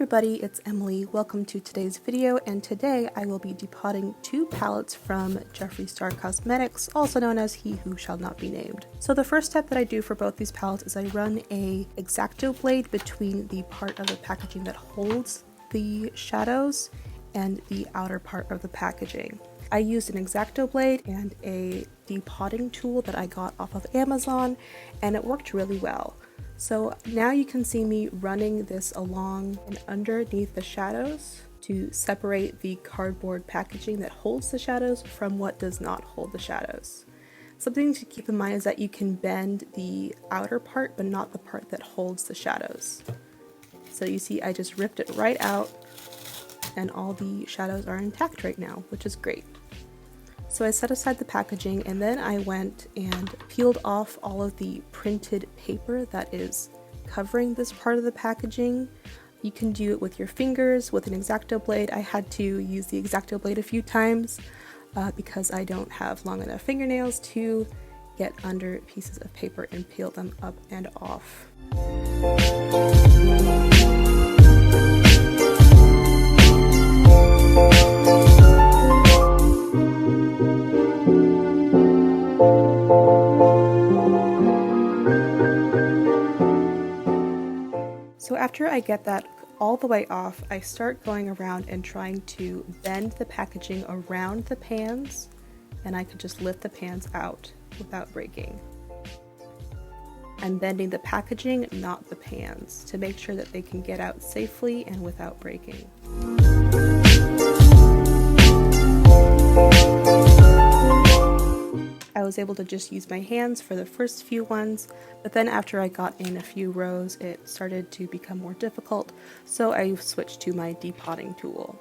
everybody, it's Emily. Welcome to today's video, and today I will be depotting two palettes from Jeffree Star Cosmetics, also known as He Who Shall Not Be Named. So the first step that I do for both these palettes is I run a X-Acto blade between the part of the packaging that holds the shadows and the outer part of the packaging. I used an X-Acto blade and a depotting tool that I got off of Amazon, and it worked really well. So now you can see me running this along and underneath the shadows to separate the cardboard packaging that holds the shadows from what does not hold the shadows. Something to keep in mind is that you can bend the outer part but not the part that holds the shadows. So you see I just ripped it right out and all the shadows are intact right now, which is great. So I set aside the packaging and then I went and peeled off all of the printed paper that is covering this part of the packaging. You can do it with your fingers, with an X-Acto blade. I had to use the X-Acto blade a few times because I don't have long enough fingernails to get under pieces of paper and peel them up and off. So after I get that all the way off, I start going around and trying to bend the packaging around the pans, and I can just lift the pans out without breaking. I'm bending the packaging, not the pans, to make sure that they can get out safely and without breaking. I was able to just use my hands for the first few ones, but then after I got in a few rows, it started to become more difficult, so I switched to my depotting tool.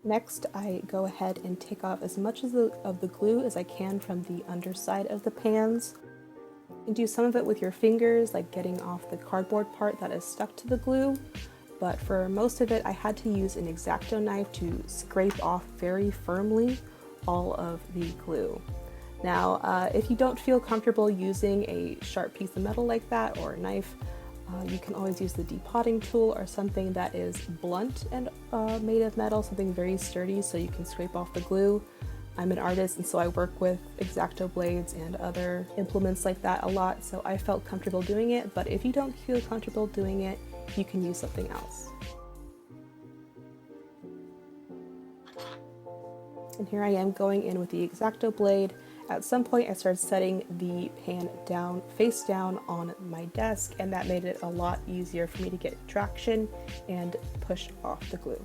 Next, I go ahead and take off as much of the glue as I can from the underside of the pans. You can do some of it with your fingers, like getting off the cardboard part that is stuck to the glue, but for most of it I had to use an X-Acto knife to scrape off very firmly all of the glue. Now, if you don't feel comfortable using a sharp piece of metal like that or a knife, you can always use the depotting tool or something that is blunt and made of metal, something very sturdy so you can scrape off the glue. I'm an artist and so I work with X-Acto blades and other implements like that a lot, so I felt comfortable doing it, but if you don't feel comfortable doing it, you can use something else. And here I am going in with the X-Acto blade. At some point I started setting the pan down, face down on my desk, and that made it a lot easier for me to get traction and push off the glue.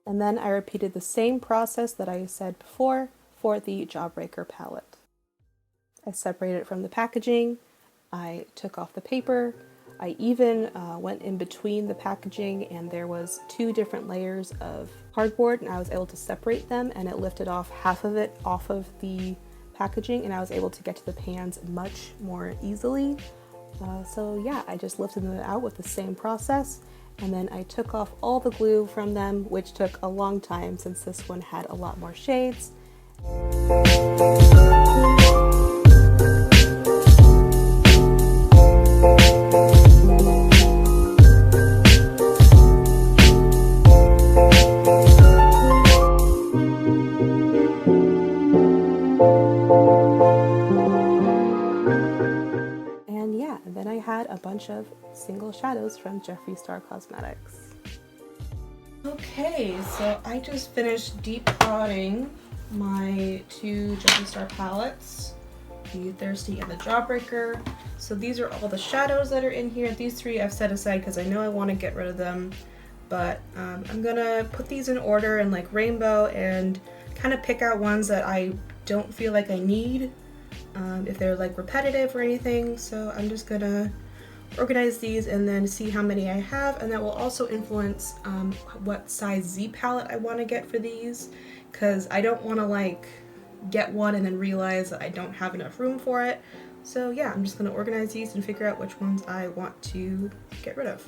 And then I repeated the same process that I said before for the Jawbreaker palette. I separated it from the packaging. I took off the paper. I even went in between the packaging, and there was 2 different layers of cardboard, and I was able to separate them, and it lifted off half of it off of the packaging, and I was able to get to the pans much more easily. So yeah, I just lifted them out with the same process, and then I took off all the glue from them, which took a long time since this one had a lot more shades. Then I had a bunch of single shadows from Jeffree Star Cosmetics. Okay, so I just finished depotting my 2 Jeffree Star palettes, the Thirsty and the Jawbreaker. So these are all the shadows that are in here. These 3 I've set aside because I know I want to get rid of them, but I'm gonna put these in order in like rainbow and kind of pick out ones that I don't feel like I need. If they're like repetitive or anything, so I'm just gonna organize these and then see how many I have, and that will also influence what size Z palette I want to get for these, because I don't want to like get one and then realize that I don't have enough room for it. So yeah, I'm just gonna organize these and figure out which ones I want to get rid of.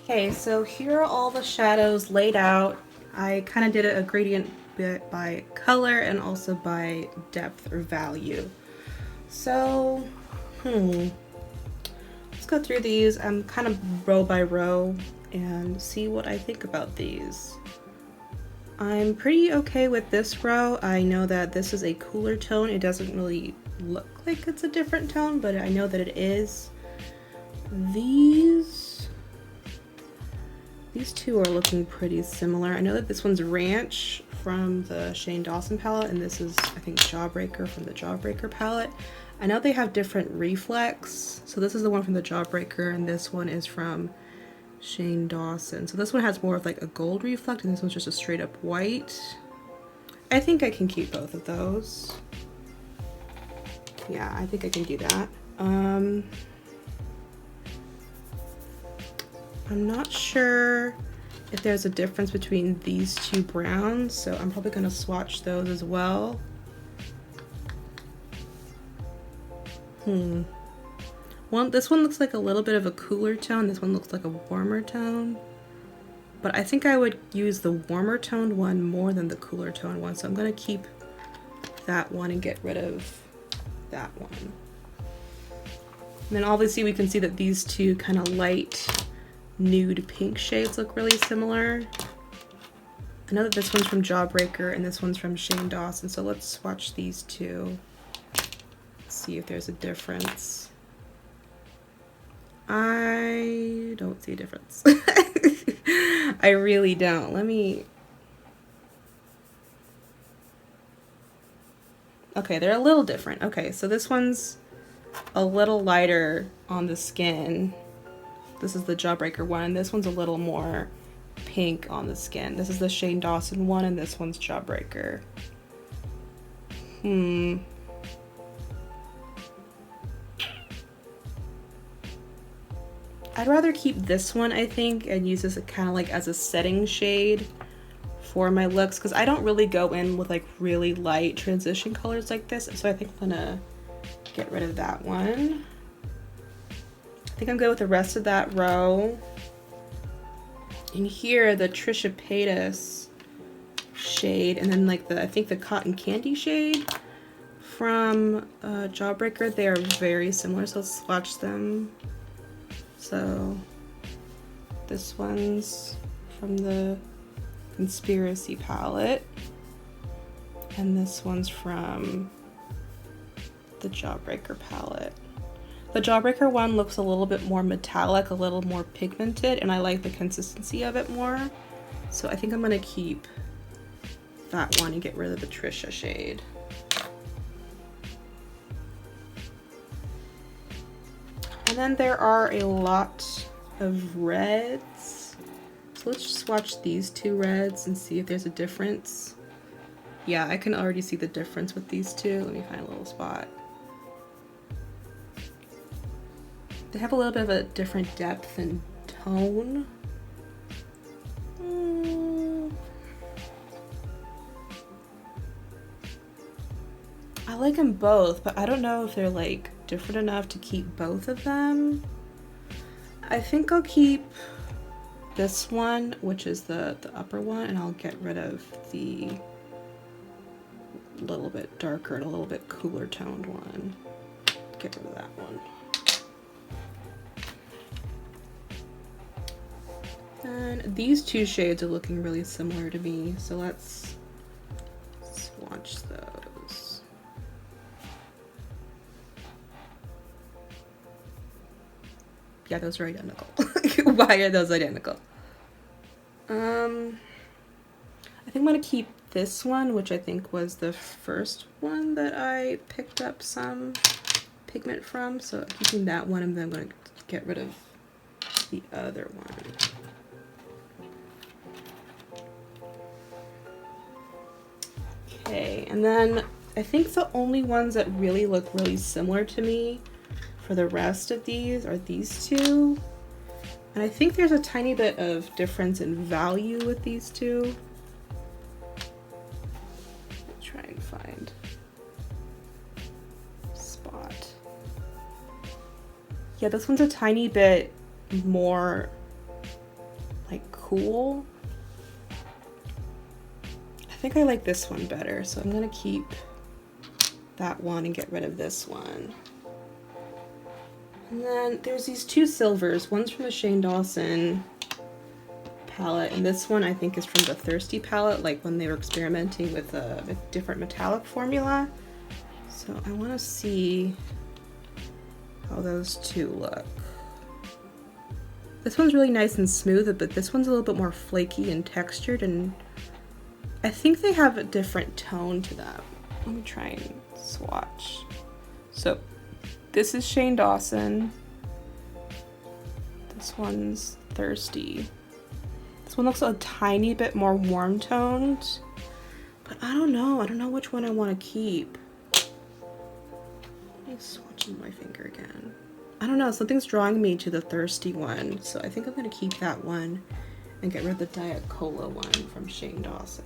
Okay, so here are all the shadows laid out. I kind of did a gradient bit by color and also by depth or value. So, let's go through these. I'm kind of row by row and see what I think about these. I'm pretty okay with this row. I know that this is a cooler tone. It doesn't really look like it's a different tone, but I know that it is. These 2 are looking pretty similar. I know that this one's Ranch from the Shane Dawson palette, and this is, I think, Jawbreaker from the Jawbreaker palette. I know they have different reflex. So this is the one from the Jawbreaker, and this one is from Shane Dawson. So this one has more of like a gold reflect, and this one's just a straight up white. I think I can keep both of those. Yeah, I think I can do that. I'm not sure if there's a difference between these 2 browns, so I'm probably going to swatch those as well. This one looks like a little bit of a cooler tone, this one looks like a warmer tone. But I think I would use the warmer toned one more than the cooler tone one, so I'm going to keep that one and get rid of that one. And then obviously we can see that these 2 kind of light nude pink shades look really similar. I know that this one's from Jawbreaker and this one's from Shane Dawson, so let's swatch these 2. See if there's a difference. I don't see a difference. I really don't. Let me... Okay, they're a little different. Okay, so this one's a little lighter on the skin. This is the Jawbreaker one, and this one's a little more pink on the skin. This is the Shane Dawson one, and this one's Jawbreaker. I'd rather keep this one, I think, and use this kind of like as a setting shade for my looks, because I don't really go in with like really light transition colors like this, so I think I'm gonna get rid of that one. I think I'm good with the rest of that row. And here, the Trisha Paytas shade, and then like the, I think the Cotton Candy shade from Jawbreaker, they are very similar, so let's swatch them. So this one's from the Conspiracy palette, and this one's from the Jawbreaker palette. The Jawbreaker one looks a little bit more metallic, a little more pigmented, and I like the consistency of it more. So I think I'm gonna keep that one and get rid of the Trisha shade. And then there are a lot of reds. So let's just swatch these two reds and see if there's a difference. Yeah, I can already see the difference with these two. Let me find a little spot. They have a little bit of a different depth and tone. I like them both, but I don't know if they're like different enough to keep both of them. I think I'll keep this one, which is the upper one, and I'll get rid of the little bit darker and a little bit cooler toned one. Get rid of that one. And these two shades are looking really similar to me, so let's swatch those. Yeah, those are identical. Why are those identical? I think I'm gonna keep this one, which I think was the first one that I picked up some pigment from. So keeping that one, and then I'm gonna get rid of the other one. Okay, and then I think the only ones that really look really similar to me for the rest of these are these two. And I think there's a tiny bit of difference in value with these two. I'll try and find a spot. Yeah, this one's a tiny bit more like cool. I think I like this one better, so I'm gonna keep that one and get rid of this one. And then there's these two silvers. One's from the Shane Dawson palette, and this one I think is from the Thirsty palette, like when they were experimenting with a different metallic formula. So I want to see how those two look. This one's really nice and smooth, but this one's a little bit more flaky and textured, and I think they have a different tone to them. Let me try and swatch. So this is Shane Dawson. This one's Thirsty. This one looks a tiny bit more warm toned, but I don't know. I don't know which one I want to keep. Let me swatch on my finger again. I don't know. Something's drawing me to the Thirsty one, so I think I'm going to keep that one and get rid of the Diet Cola one from Shane Dawson.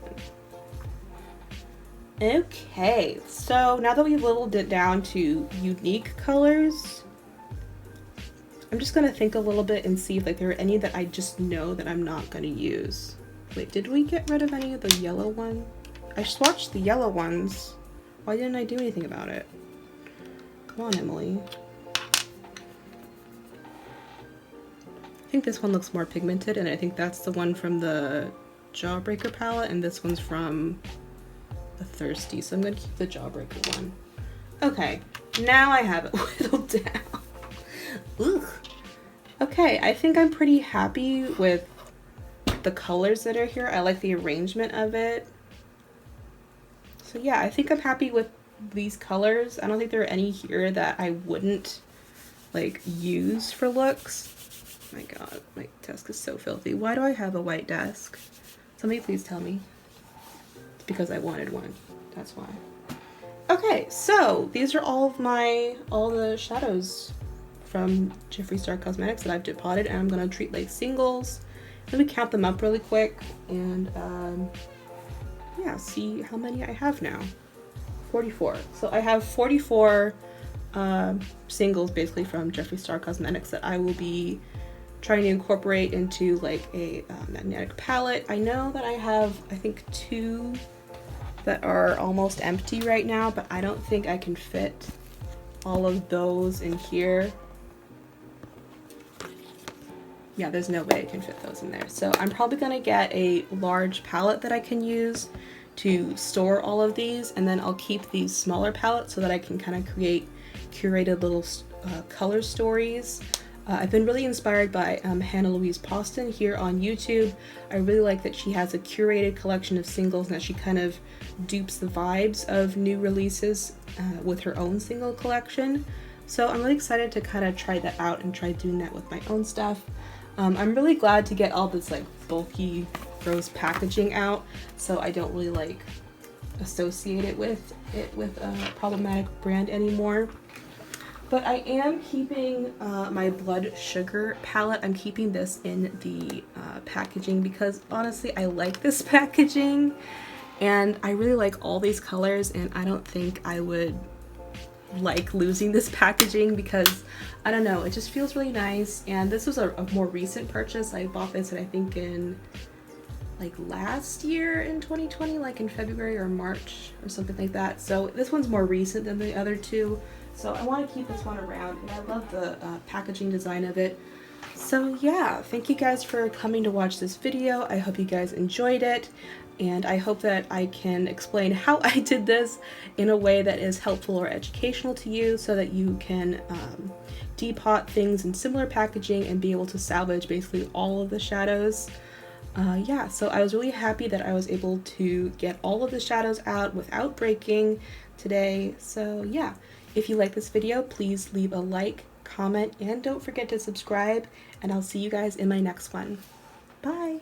Okay, so now that we've whittled it down to unique colors, I'm just gonna think a little bit and see if like there are any that I just know that I'm not gonna use. Wait, did we get rid of any of the yellow one? I swatched the yellow ones. Why didn't I do anything about it? Come on, Emily. I think this one looks more pigmented, and I think that's the one from the Jawbreaker palette, and this one's from the Thirsty, so I'm gonna keep the Jawbreaker one. Okay, now I have it whittled down. Ugh. Okay, I think I'm pretty happy with the colors that are here. I like the arrangement of it. So yeah, I think I'm happy with these colors. I don't think there are any here that I wouldn't like use for looks. Oh my god, my desk is so filthy. Why do I have a white desk? Somebody please tell me. It's because I wanted one. That's why. Okay, so these are all the shadows from Jeffree Star Cosmetics that I've depotted, and I'm gonna treat like singles. Let me count them up really quick and yeah, see how many I have now. 44. So I have 44 singles basically from Jeffree Star Cosmetics that I will be trying to incorporate into like a magnetic palette. I know that I have, I think, 2 that are almost empty right now, but I don't think I can fit all of those in here. Yeah, there's no way I can fit those in there. So I'm probably gonna get a large palette that I can use to store all of these, and then I'll keep these smaller palettes so that I can kind of create curated little color stories. I've been really inspired by Hannah Louise Poston here on YouTube. I really like that she has a curated collection of singles and that she kind of dupes the vibes of new releases with her own single collection. So I'm really excited to kind of try that out and try doing that with my own stuff. I'm really glad to get all this like bulky, gross packaging out, so I don't really like associate it with a problematic brand anymore. But I am keeping my Blood Sugar palette. I'm keeping this in the packaging because honestly I like this packaging and I really like all these colors, and I don't think I would like losing this packaging because I don't know, it just feels really nice. And this was a more recent purchase. I bought this I think in like last year in 2020, like in February or March or something like that. So this one's more recent than the other two. So I want to keep this one around, and I love the packaging design of it. So yeah, thank you guys for coming to watch this video. I hope you guys enjoyed it, and I hope that I can explain how I did this in a way that is helpful or educational to you so that you can depot things in similar packaging and be able to salvage basically all of the shadows. Yeah, so I was really happy that I was able to get all of the shadows out without breaking today. So yeah, if you like this video, please leave a like, comment, and don't forget to subscribe, and I'll see you guys in my next one. Bye!